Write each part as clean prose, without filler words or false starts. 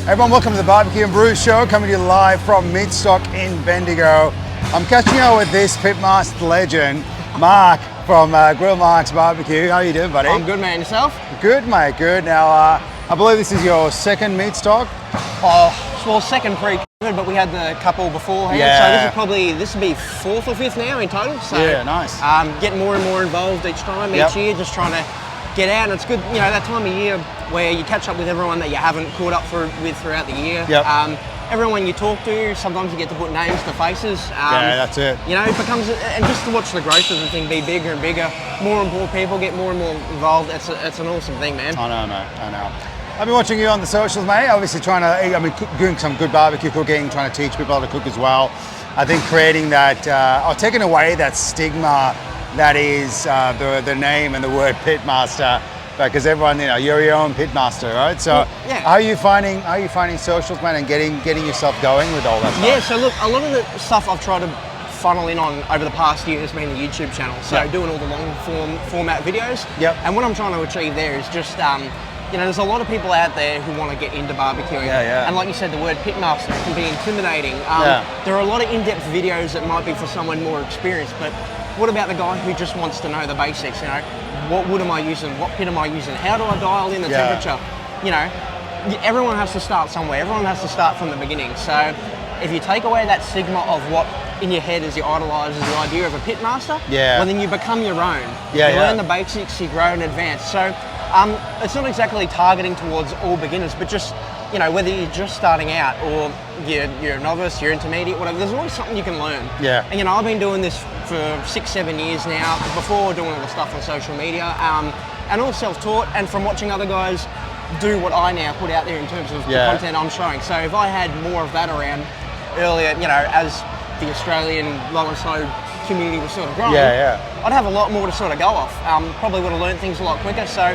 Everyone, welcome to the BBQ Brews Show, coming to you live from Meatstock in Bendigo. I'm catching up with this pitmaster legend, Mark from GrillMark's BBQ. How are you doing, buddy? I'm good, man. Yourself? Good, mate. Good. Now, I believe this is your second Meatstock. Oh, well, second pre-COVID, but we had the couple beforehand. Yeah. So this would be fourth or fifth now in total. So yeah, nice. Getting more and more involved each time, each year, just trying to get out. And it's good, you know, that time of year where you catch up with everyone that you haven't caught up with throughout the year. Yep. Everyone you talk to, sometimes you get to put names to faces. Yeah, that's it. You know, it becomes, and just to watch the growth of the thing be bigger and bigger, more and more people get more and more involved. It's an awesome thing, man. I know, mate. I know. I've been watching you on the socials, mate. Obviously doing some good barbecue cooking, trying to teach people how to cook as well. I think creating that, or taking away that stigma that is the name and the word pitmaster, because everyone, you know, you're your own pitmaster, right? So, yeah. How are you finding socials, man, and getting yourself going with all that stuff? Yeah. So look, a lot of the stuff I've tried to funnel in on over the past year has been the YouTube channel. So doing all the long format videos. Yep. And what I'm trying to achieve there is just, you know, there's a lot of people out there who want to get into barbecuing. Yeah. And like you said, the word pitmaster can be intimidating. There are a lot of in-depth videos that might be for someone more experienced, but what about the guy who just wants to know the basics, you know? What wood am I using? What pit am I using? How do I dial in the temperature? You know, everyone has to start somewhere. Everyone has to start from the beginning. So if you take away that stigma of what in your head is you idolise as the idea of a pitmaster, well, then you become your own. You learn the basics, you grow and advance. So it's not exactly targeting towards all beginners, but just, you know, whether you're just starting out or you're a novice, you're intermediate, whatever, there's always something you can learn. Yeah. And, you know, I've been doing this for 6-7 years now, before doing all the stuff on social media, and all self-taught, and from watching other guys do what I now put out there in terms of the content I'm showing. So if I had more of that around earlier, you know, as the Australian low and slow community was sort of growing, I'd have a lot more to sort of go off. Probably would have learned things a lot quicker. So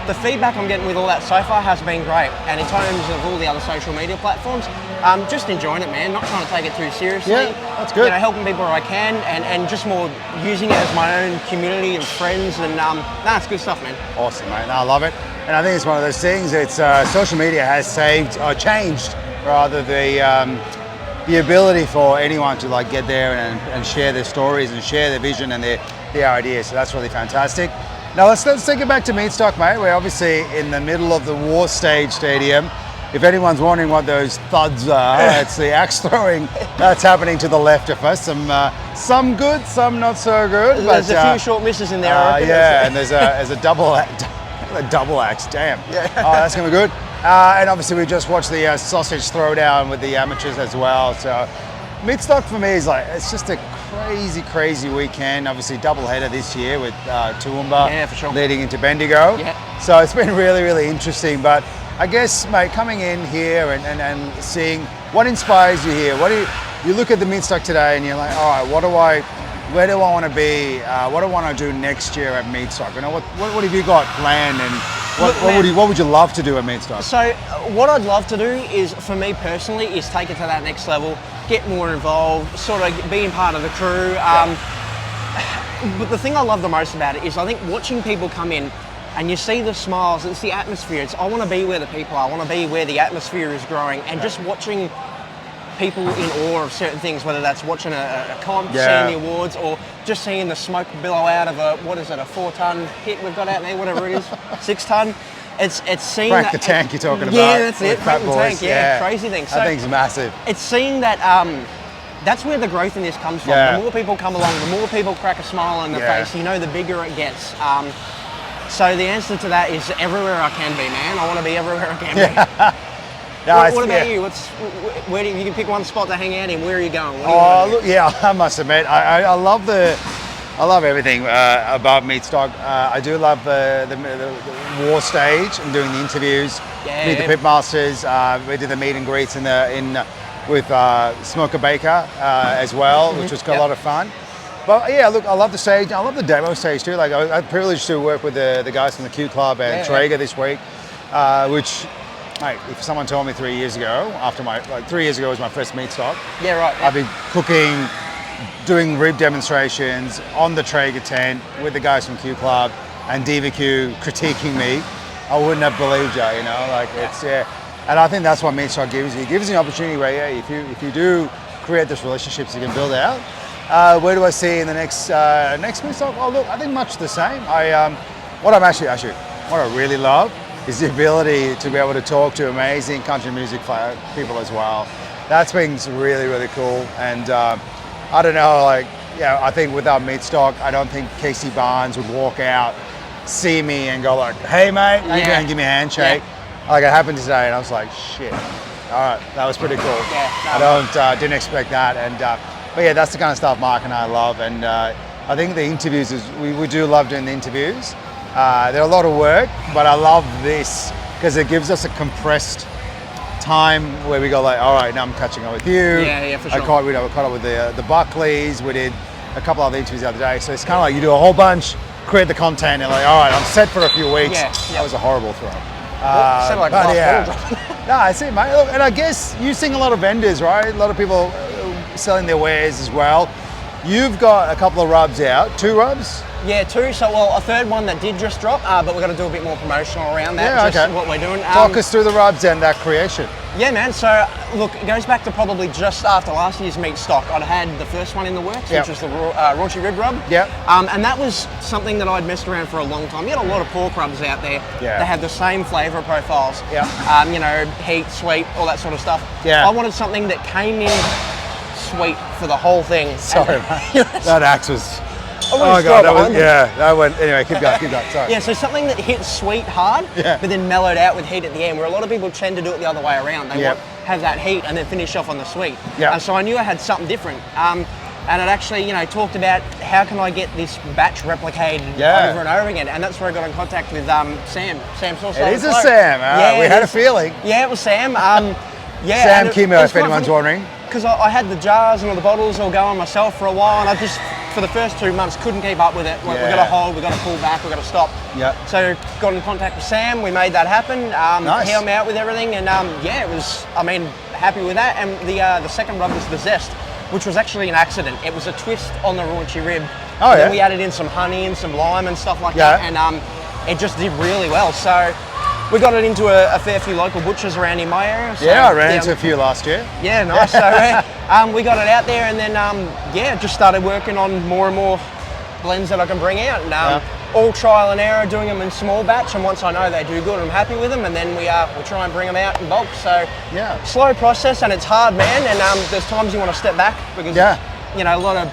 the feedback I'm getting with all that so far has been great. And in terms of all the other social media platforms, just enjoying it, man. Not trying to take it too seriously. Yeah, that's good. You know, helping people where I can, and just more using it as my own community and friends. And it's good stuff, man. Awesome, mate. No, I love it. And I think it's one of those things. It's social media has changed rather the ability for anyone to like get there and share their stories and share their vision and their ideas. So that's really fantastic. Now let's take it back to Meatstock, mate. We're obviously in the middle of the War Stage Stadium. If anyone's wondering what those thuds are, it's the axe throwing that's happening to the left of us. Some good, some not so good. There's a few short misses in there. I reckon. And there's a double axe. Damn. Yeah. Oh, that's gonna be good. And obviously we just watched the sausage throwdown with the amateurs as well. So Meatstock for me is like, it's just a crazy weekend. Obviously double header this year with Toowoomba for sure, leading into Bendigo. Yeah. So it's been really interesting. But I guess, mate, coming in here and seeing what inspires you here. What do you look at the Meatstock today and you're like, all right, where do I want to be? What do I want to do next year at Meatstock? You know, what have you got planned, and what would you love to do at Meatstock? So what I'd love to do is, for me personally, is take it to that next level, get more involved, sort of being part of the crew. But the thing I love the most about it is, I think, watching people come in and you see the smiles, it's the atmosphere. I want to be where the people are. I want to be where the atmosphere is growing, and just watching people in awe of certain things, whether that's watching a comp, seeing the awards, or just seeing the smoke billow out of a 4-ton pit we've got out there, whatever it is, 6-ton. It's seeing Frank the Tank you're talking about. Yeah, that's it, Frank the Tank, crazy thing. So that thing's massive. It's seeing that, that's where the growth in this comes from. The more people come along, the more people crack a smile on their face, you know, the bigger it gets. So the answer to that is everywhere I can be, man. I want to be everywhere I can be. What about you? Where do you can pick one spot to hang out in? Where are you going? I must admit, I love everything about Meatstock. I do love the War Stage and doing the interviews, meet the pitmasters. We did the meet and greets with Smoker Baker as well, which was a lot of fun. But yeah, look, I love the stage. I love the demo stage too. Like I had the privilege to work with the guys from the Q Club and Traeger this week, which, mate, if someone told me 3 years ago, 3 years ago was my first Meatstock. Yeah, right. I've been cooking, doing rib demonstrations on the Traeger tent with the guys from Q Club and BBQ critiquing me. I wouldn't have believed you, you know, like it's, And I think that's what Meatstock gives you. It gives you an opportunity where, yeah, if you do create those relationships you can build out. Where do I see in the next Meatstock? Oh, look, I think much the same. What I really love is the ability to be able to talk to amazing country music people as well. That's been really, really cool. And I don't know, like, yeah, I think without Meatstock, I don't think Casey Barnes would walk out, see me and go like, hey mate, and give me a handshake. Yeah. Like it happened today and I was like, shit. All right, that was pretty cool. Yeah, didn't expect that. And but yeah, that's the kind of stuff Mark and I love. And I think the interviews we do love doing the interviews. They're a lot of work, but I love this because it gives us a compressed time where we go like, all right, now I'm catching up with you. Yeah, for sure. I caught up with the Buckleys. We did a couple of interviews the other day. So it's kind of like you do a whole bunch, create the content, and like, all right, I'm set for a few weeks. Yeah. That was a horrible throw. Sounded like but a yeah. No, I see, mate. Look, and I guess you sing a lot of vendors, right? A lot of people selling their wares as well. You've got a couple of rubs out, 2 rubs? Yeah, 2. So, well, a third one that did just drop, but we're going to do a bit more promotional around that. Yeah, just what we're doing. Talk us through the rubs and that creation. Yeah, man. So, look, it goes back to probably just after last year's Meatstock. I'd had the first one in the works, which was the raunchy rib rub. Yeah. And that was something that I'd messed around for a long time. You had a lot of pork rubs out there that have the same flavour profiles. Yeah. You know, heat, sweet, all that sort of stuff. Yeah. I wanted something that came in sweet for the whole thing. Sorry, mate. That axe was... Oh god, that went, anyway, keep going, sorry. Yeah, so something that hits sweet hard, but then mellowed out with heat at the end, where a lot of people tend to do it the other way around. They have that heat and then finish off on the sweet. Yeah. So I knew I had something different. And it actually, you know, talked about how can I get this batch replicated over and over again. And that's where I got in contact with Sam. Sam Sauce. It is a Sam, we had a feeling. Yeah, it was Sam. Sam Kimo, if anyone's wondering. Because I had the jars and all the bottles all going myself for a while, and I just, for the first 2 months, couldn't keep up with it. We've got to hold, we've got to pull back, we've got to stop. Yeah. So got in contact with Sam, we made that happen. Nice. Helped me out with everything, and it was, I mean, happy with that. And the second rub was the zest, which was actually an accident. It was a twist on the raunchy rib. Oh, yeah. Then we added in some honey and some lime and stuff like that, and it just did really well. So we got it into a fair few local butchers around in my area. So, I ran into a few last year. Yeah, nice. So we got it out there, and then just started working on more and more blends that I can bring out, and all trial and error, doing them in small batch. And once I know they do good, I'm happy with them, and then we try and bring them out in bulk. So slow process, and it's hard, man. And there's times you want to step back because you know, a lot of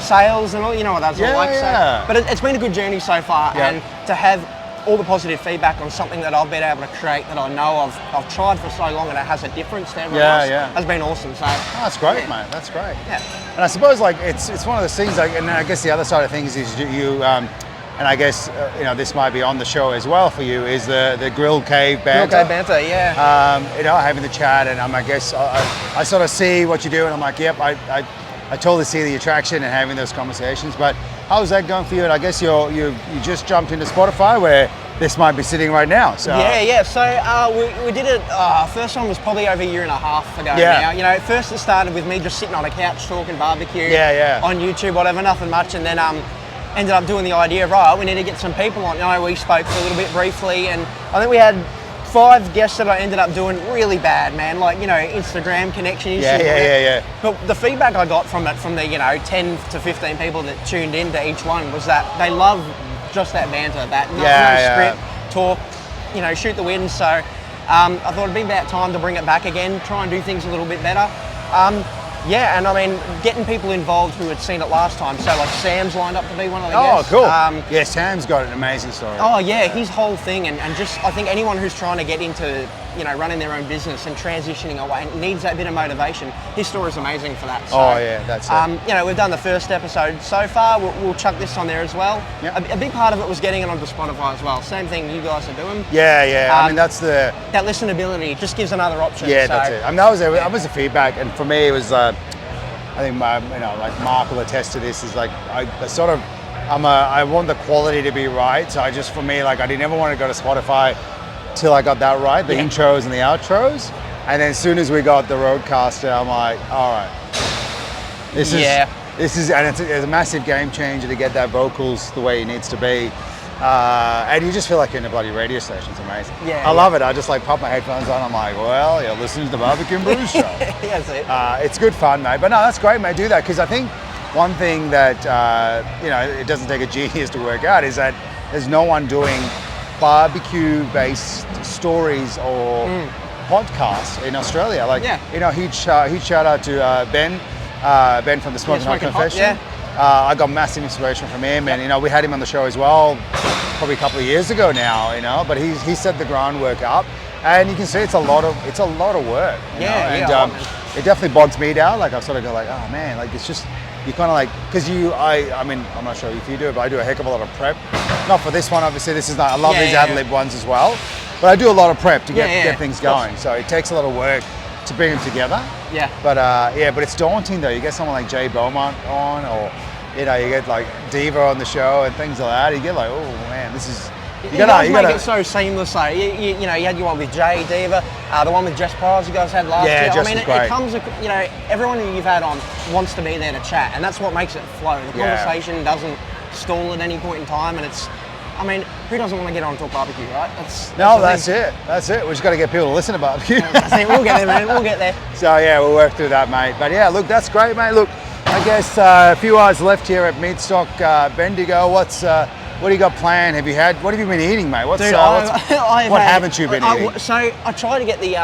sales and all, you know what that's all like. So, but it's been a good journey so far, and to have all the positive feedback on something that I've been able to create that I know I've tried for so long and it has a difference to everyone else has been awesome. So that's great, mate. That's great. Yeah. And I suppose like it's one of those things. Like, and I guess the other side of things is you. And I guess you know, this might be on the show as well for you. Is the Grill Cave banter? Grill Cave banter, yeah. You know, having the chat, and I guess I sort of see what you do, and I'm like, yep, I totally see the attraction and having those conversations. But how's that going for you? And I guess you just jumped into Spotify, where this might be sitting right now. So yeah. So we did it. First one was probably over a year and a half ago now. You know, at first it started with me just sitting on a couch talking barbecue on YouTube, whatever, nothing much, and then ended up doing the idea of, right, we need to get some people on. You know, we spoke for a little bit briefly, and I think we had 5 guests that I ended up doing really bad, man. Like, you know, Instagram connection issues. Yeah. But the feedback I got from it, from the 10 to 15 people that tuned into each one, was that they love just that banter, that no script, talk, you know, shoot the wind. So I thought it'd be about time to bring it back again, try and do things a little bit better. And I mean, getting people involved who had seen it last time. So like Sam's lined up to be one of the guests. Oh, cool. Sam's got an amazing story. Oh yeah, his whole thing, and just, I think anyone who's trying to get into, you know, running their own business and transitioning away and needs that bit of motivation, his story is amazing for that. So, that's it. You know, we've done the first episode so far. We'll chuck this on there as well. Yep. A big part of it was getting it onto Spotify as well. Same thing you guys are doing. I mean, that's that listenability just gives another option. Yeah, so, that's it. I mean, that was the feedback, and for me, it was. I think you know, like Mark will attest to this. Is like I want the quality to be right. So I just, for me, like I didn't ever want to go to Spotify till I got that right, the intros and the outros. And then as soon as we got the Roadcaster, I'm like, all right, this is, and it's a massive game changer to get that vocals the way it needs to be. And you just feel like you're in a bloody radio station. It's amazing. Yeah, I love it. I just like pop my headphones on. I'm like, well, you're listening to the BBQ Brews Show. Yeah, that's it. It's good fun, mate. But no, that's great, mate. Do that, because I think one thing that it doesn't take a genius to work out is that there's no one doing barbecue-based stories or podcasts in Australia. Like, huge shout out to Ben from the Smoking Hot Confession. Yeah. I got massive inspiration from him, and we had him on the show as well, probably a couple of years ago now. But he set the groundwork up, and you can see it's a lot of work. It definitely bogs me down. Like, I sort of go like, oh man, like it's just, you kind of like, because I mean, I'm not sure if you do it, but I do a heck of a lot of prep. Not for this one, obviously. This is not. I love these ad-lib ones as well, but I do a lot of prep to get things going. So it takes a lot of work to bring them together. Yeah. But it's daunting though. You get someone like Jay Beaumont on, or you get like Diva on the show and things like that. You get like, oh man, this is. You guys make it so seamless though. You had your one with Jay, Diva, the one with Jess Prize you guys had last year. Jess I mean, it comes, everyone that you've had on wants to be there to chat, and that's what makes it flow. The conversation doesn't stall at any point in time, and it's, I mean, who doesn't want to get on and talk barbecue, right? That's it. We just got to get people to listen to barbecue. That's it. We'll get there, man. We'll get there. So we'll work through that, mate. But yeah, look, that's great, mate. Look, I guess a few hours left here at Meatstock Bendigo. What do you got planned? What have you been eating, mate? What haven't you been eating? So I tried to get the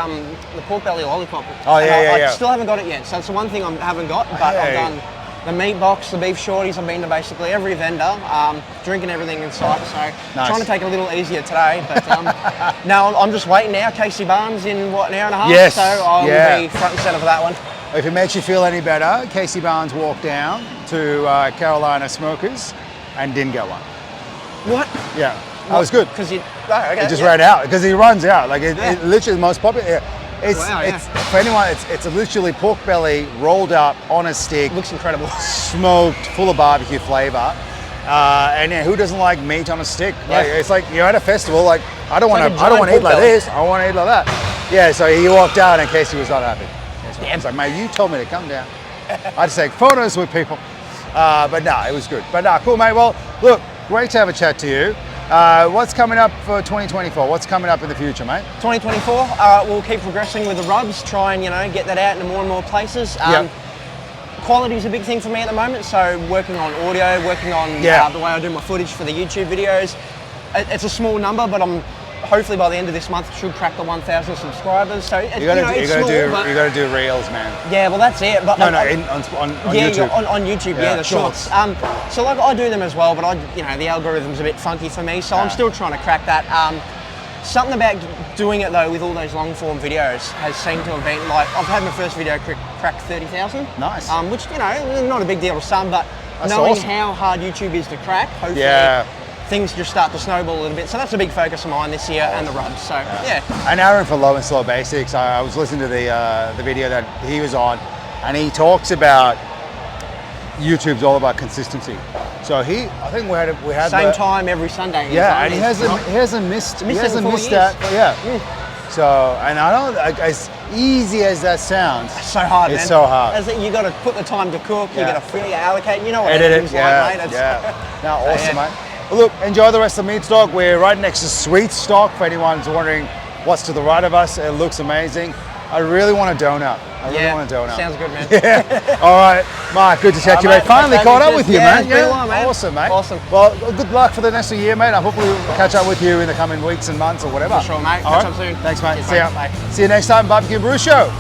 pork belly lollipop. I still haven't got it yet. So it's the one thing I haven't got, but I've done the meat box, the beef shorties. I've been to basically every vendor, drinking everything in sight. So trying to take it a little easier today. But no, I'm just waiting now. Casey Barnes in an hour and a half. Yes. So I will be front and centre for that one. If it makes you feel any better, Casey Barnes walked down to Carolina Smokers and didn't get one. What? Yeah, that was good. Because it just ran out, because he runs out. Like it literally the most popular. It's for anyone. It's literally pork belly rolled up on a stick. Looks incredible. Smoked, full of barbecue flavor. And who doesn't like meat on a stick? Like, it's like you're at a festival. Like I don't want to eat like this. I want to eat like that. Yeah. So he walked out, and Casey was not happy. It's like, mate, you told me to come down. I had to take photos with people. But no, it was good. But no, cool, mate. Well, look. Great to have a chat to you. What's coming up for 2024? What's coming up in the future, mate? 2024, we'll keep progressing with the rubs, try and get that out into more and more places. Quality is a big thing for me at the moment, so working on audio, working on the way I do my footage for the YouTube videos. It's a small number, but I'm hopefully by the end of this month should crack the 1,000 subscribers. So you got to do reels, man. Yeah, well that's it. But on YouTube. On YouTube, the shorts. So like I do them as well, but the algorithm's a bit funky for me, so I'm still trying to crack that. Something about doing it though with all those long form videos has seemed to have been like, I've had my first video crack 30,000. Nice. Which not a big deal to some, but that's knowing awesome. how hard YouTube is to crack, hopefully things just start to snowball a little bit. So that's a big focus of mine this year, and the rubs. So An hour for Low and Slow Basics. I was listening to the video that he was on, and he talks about YouTube's all about consistency. So I think we had same time every Sunday. Yeah, and he hasn't missed that. So, and I know, as easy as that sounds, it's so hard, man. So hard. You got to put the time to cook. You got to allocate. You know what edit it. Like, mate. No, awesome, mate. Well, look, enjoy the rest of Meatstock. We're right next to Sweet Stock. For anyone who's wondering what's to the right of us, it looks amazing. I really want a donut. Sounds good, man. Yeah. All right, Mark, good to chat to you, mate. Finally caught up with you, man. It's been a while, man. Awesome, mate. Awesome. Well, good luck for the next year, mate. I hopefully we'll catch up with you in the coming weeks and months or whatever. For sure, mate. Catch up soon. Thanks, mate. Cheers, See ya. Bye. See you next time, BBQ Brews Show.